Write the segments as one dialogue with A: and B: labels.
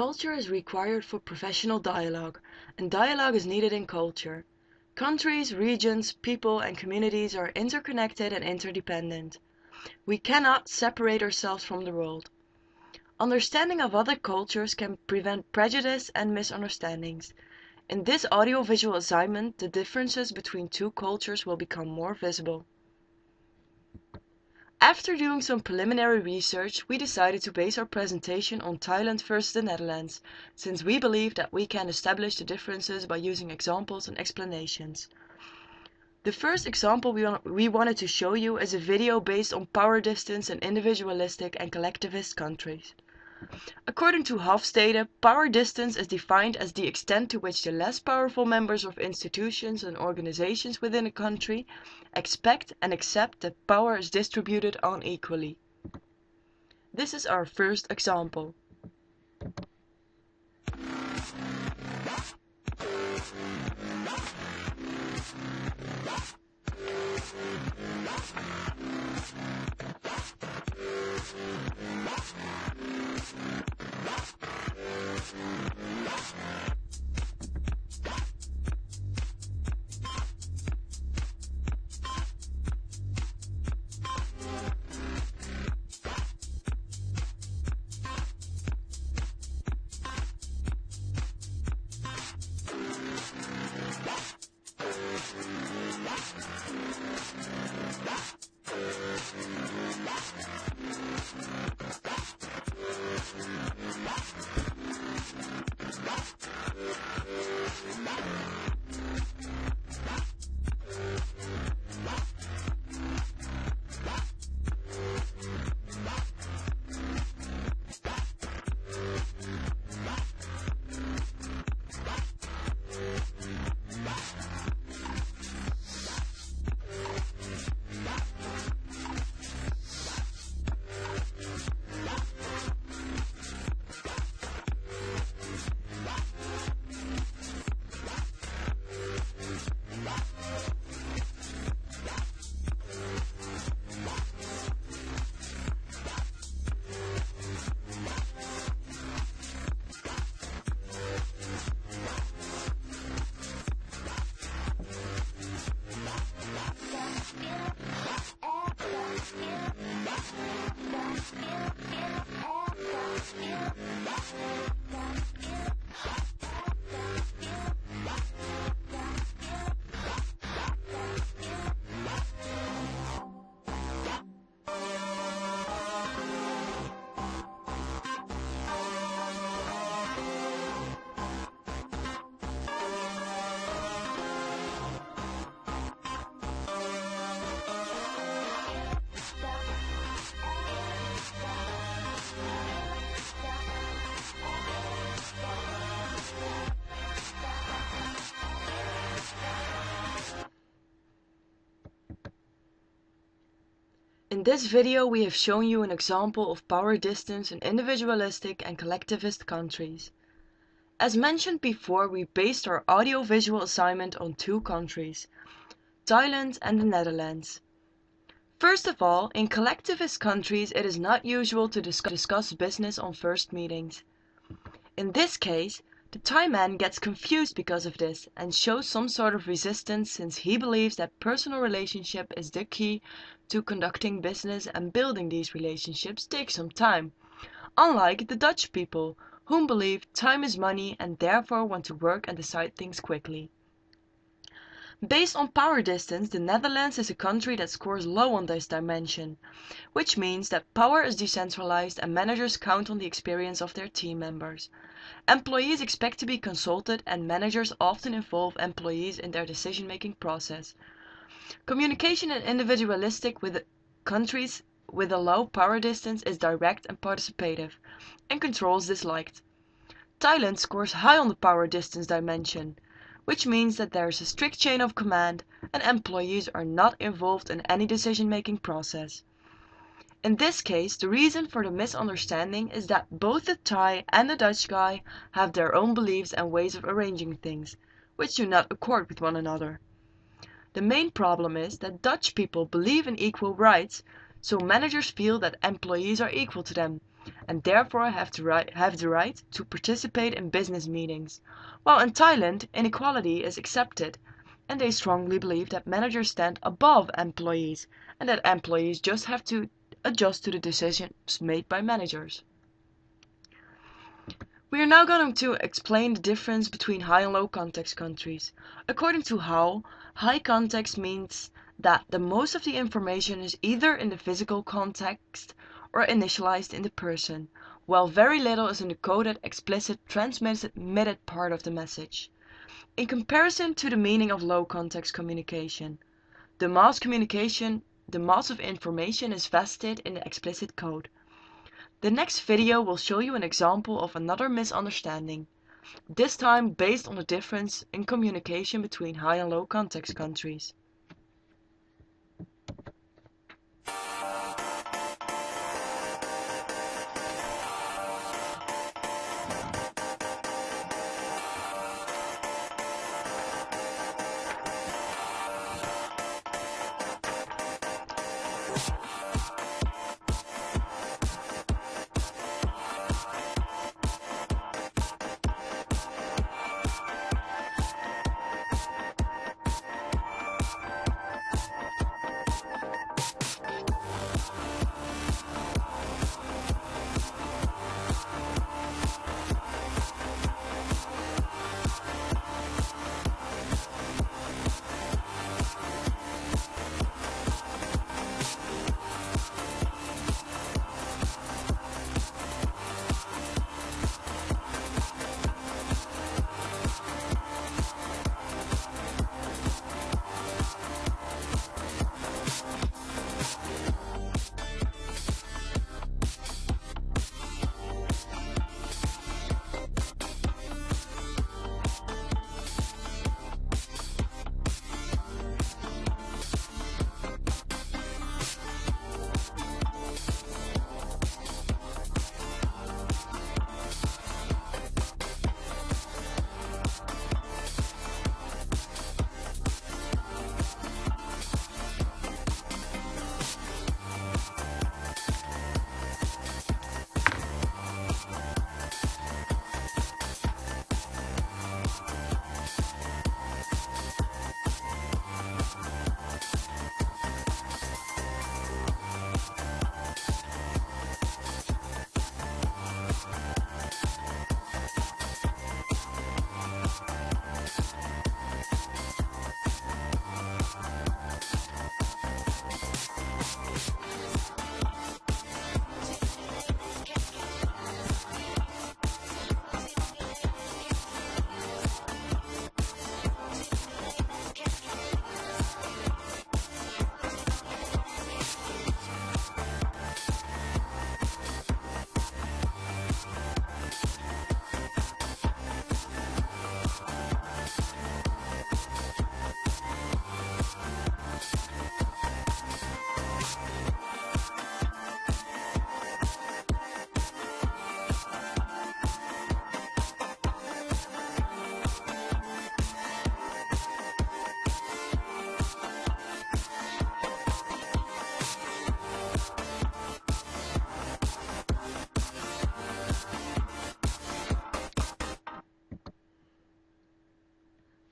A: Culture is required for professional dialogue, and dialogue is needed in culture. Countries, regions, people, and communities are interconnected and interdependent. We cannot separate ourselves from the world. Understanding of other cultures can prevent prejudice and misunderstandings. In this audiovisual assignment, the differences between two cultures will become more visible. After doing some preliminary research, we decided to base our presentation on Thailand versus the Netherlands, since we believe that we can establish the differences by using examples and explanations. The first example we wanted to show you is a video based on power distance in individualistic and collectivist countries. According to Hofstede, power distance is defined as the extent to which the less powerful members of institutions and organizations within a country expect and accept that power is distributed unequally. This is our first example. In this video we have shown you an example of power distance in individualistic and collectivist countries. As mentioned before, we based our audio-visual assignment on two countries, Thailand and the Netherlands. First of all, in collectivist countries it is not usual to discuss business on first meetings. In this case, the Thai man gets confused because of this and shows some sort of resistance since he believes that personal relationship is the key to conducting business, and building these relationships takes some time, unlike the Dutch people, whom believe time is money and therefore want to work and decide things quickly. Based on power distance, the Netherlands is a country that scores low on this dimension, which means that power is decentralized and managers count on the experience of their team members. Employees expect to be consulted and managers often involve employees in their decision-making process. Communication in individualistic with countries with a low power distance is direct and participative, and control is disliked. Thailand scores high on the power distance dimension, which means that there is a strict chain of command and employees are not involved in any decision-making process. In this case, the reason for the misunderstanding is that both the Thai and the Dutch guy have their own beliefs and ways of arranging things, which do not accord with one another. The main problem is that Dutch people believe in equal rights, so managers feel that employees are equal to them, and therefore have the right to participate in business meetings, while in Thailand inequality is accepted, and they strongly believe that managers stand above employees and that employees just have to adjust to the decisions made by managers. We are now going to explain the difference between high and low context countries. According to Howe, high context means that the most of the information is either in the physical context or initialized in the person, while very little is in the coded, explicit, transmitted part of the message. In comparison to the meaning of low context communication, the mass of information is vested in the explicit code. The next video will show you an example of another misunderstanding, this time based on the difference in communication between high and low context countries.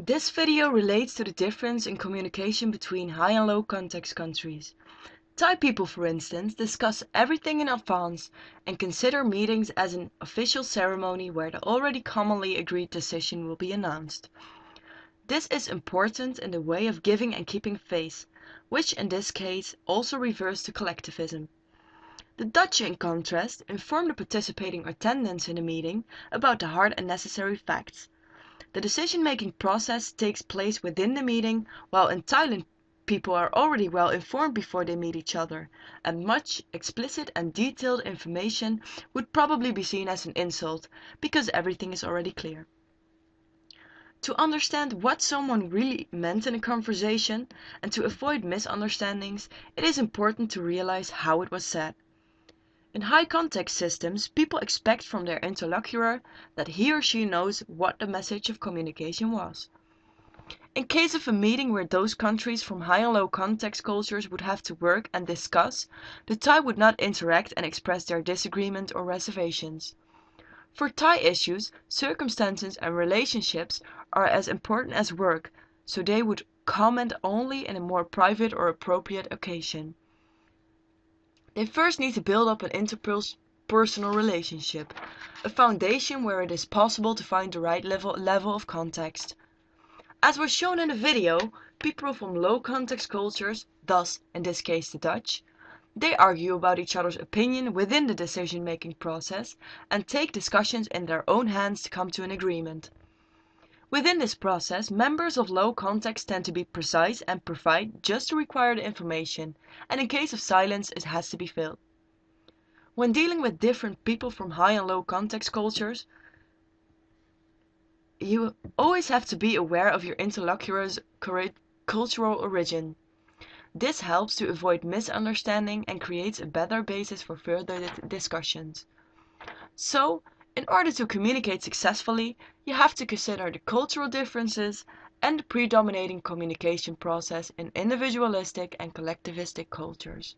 A: This video relates to the difference in communication between high and low context countries. Thai people, for instance, discuss everything in advance and consider meetings as an official ceremony where the already commonly agreed decision will be announced. This is important in the way of giving and keeping face, which in this case also refers to collectivism. The Dutch, in contrast, inform the participating attendants in the meeting about the hard and necessary facts. The decision-making process takes place within the meeting, while in Thailand people are already well informed before they meet each other, and much explicit and detailed information would probably be seen as an insult, because everything is already clear. To understand what someone really meant in a conversation, and to avoid misunderstandings, it is important to realize how it was said. In high context systems, people expect from their interlocutor that he or she knows what the message of communication was. In case of a meeting where those countries from high and low context cultures would have to work and discuss, the Thai would not interact and express their disagreement or reservations. For Thai issues, circumstances and relationships are as important as work, so they would comment only in a more private or appropriate occasion. They first need to build up an interpersonal relationship, a foundation where it is possible to find the right level of context. As was shown in the video, people from low context cultures, thus in this case the Dutch, they argue about each other's opinion within the decision-making process and take discussions in their own hands to come to an agreement. Within this process, members of low context tend to be precise and provide just the required information, and in case of silence it has to be filled. When dealing with different people from high and low context cultures, you always have to be aware of your interlocutor's cultural origin. This helps to avoid misunderstanding and creates a better basis for further discussions. So, in order to communicate successfully, you have to consider the cultural differences and the predominating communication process in individualistic and collectivistic cultures.